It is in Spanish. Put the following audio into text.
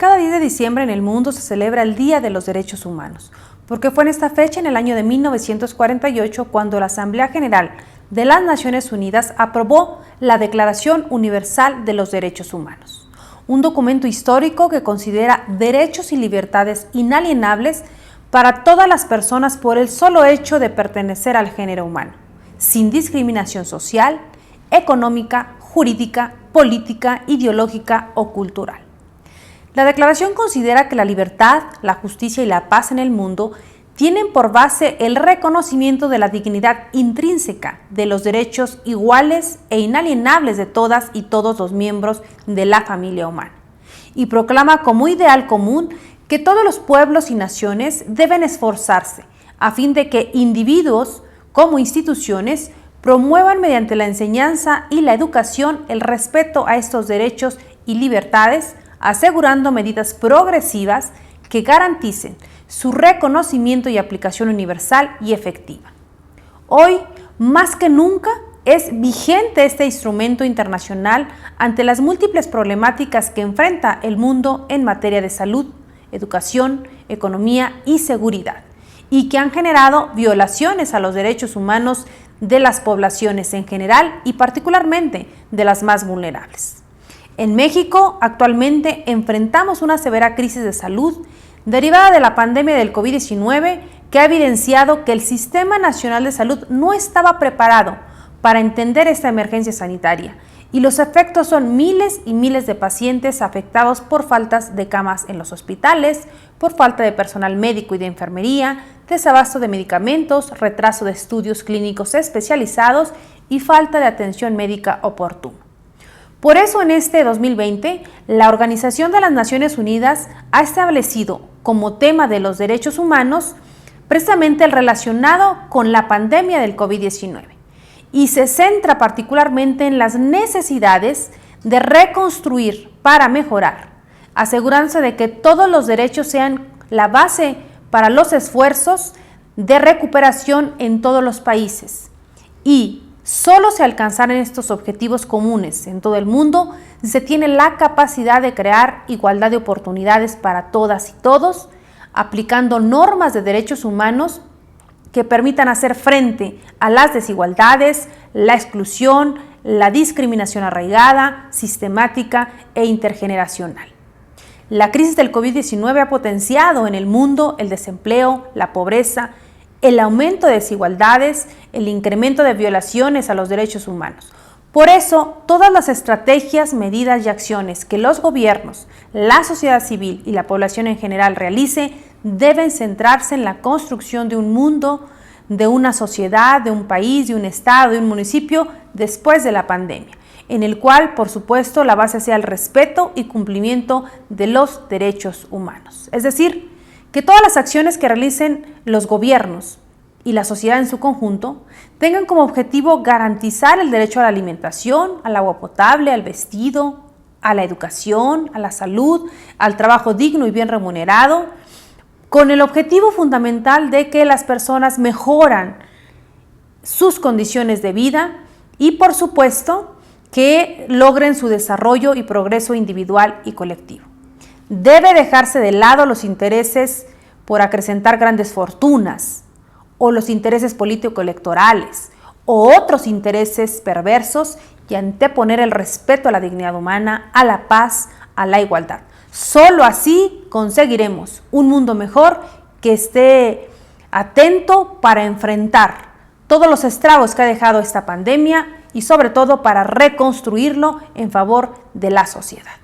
Cada 10 de diciembre en el mundo se celebra el Día de los Derechos Humanos, porque fue en esta fecha, en el año de 1948, cuando la Asamblea General de las Naciones Unidas aprobó la Declaración Universal de los Derechos Humanos, un documento histórico que considera derechos y libertades inalienables para todas las personas por el solo hecho de pertenecer al género humano, sin discriminación social, económica, jurídica, política, ideológica o cultural. La declaración considera que la libertad, la justicia y la paz en el mundo tienen por base el reconocimiento de la dignidad intrínseca de los derechos iguales e inalienables de todas y todos los miembros de la familia humana, y proclama como ideal común que todos los pueblos y naciones deben esforzarse a fin de que individuos como instituciones promuevan mediante la enseñanza y la educación el respeto a estos derechos y libertades, asegurando medidas progresivas que garanticen su reconocimiento y aplicación universal y efectiva. Hoy, más que nunca, es vigente este instrumento internacional ante las múltiples problemáticas que enfrenta el mundo en materia de salud, educación, economía y seguridad, y que han generado violaciones a los derechos humanos de las poblaciones en general y particularmente de las más vulnerables. En México, actualmente enfrentamos una severa crisis de salud derivada de la pandemia del COVID-19 que ha evidenciado que el Sistema Nacional de Salud no estaba preparado para entender esta emergencia sanitaria, y los efectos son miles y miles de pacientes afectados por faltas de camas en los hospitales, por falta de personal médico y de enfermería, desabasto de medicamentos, retraso de estudios clínicos especializados y falta de atención médica oportuna. Por eso, en este 2020, la Organización de las Naciones Unidas ha establecido como tema de los derechos humanos precisamente el relacionado con la pandemia del COVID-19, y se centra particularmente en las necesidades de reconstruir para mejorar, asegurándose de que todos los derechos sean la base para los esfuerzos de recuperación en todos los países. Y solo se alcanzarán estos objetivos comunes en todo el mundo si se tiene la capacidad de crear igualdad de oportunidades para todas y todos, aplicando normas de derechos humanos que permitan hacer frente a las desigualdades, la exclusión, la discriminación arraigada, sistemática e intergeneracional. La crisis del COVID-19 ha potenciado en el mundo el desempleo, la pobreza, el aumento de desigualdades, el incremento de violaciones a los derechos humanos. Por eso, todas las estrategias, medidas y acciones que los gobiernos, la sociedad civil y la población en general realice deben centrarse en la construcción de un mundo, de una sociedad, de un país, de un estado, de un municipio después de la pandemia, en el cual, por supuesto, la base sea el respeto y cumplimiento de los derechos humanos. Es decir, que todas las acciones que realicen los gobiernos y la sociedad en su conjunto tengan como objetivo garantizar el derecho a la alimentación, al agua potable, al vestido, a la educación, a la salud, al trabajo digno y bien remunerado, con el objetivo fundamental de que las personas mejoran sus condiciones de vida y, por supuesto, que logren su desarrollo y progreso individual y colectivo. Debe dejarse de lado los intereses por acrecentar grandes fortunas, o los intereses político-electorales, o otros intereses perversos, y anteponer el respeto a la dignidad humana, a la paz, a la igualdad. Solo así conseguiremos un mundo mejor que esté atento para enfrentar todos los estragos que ha dejado esta pandemia y sobre todo para reconstruirlo en favor de la sociedad.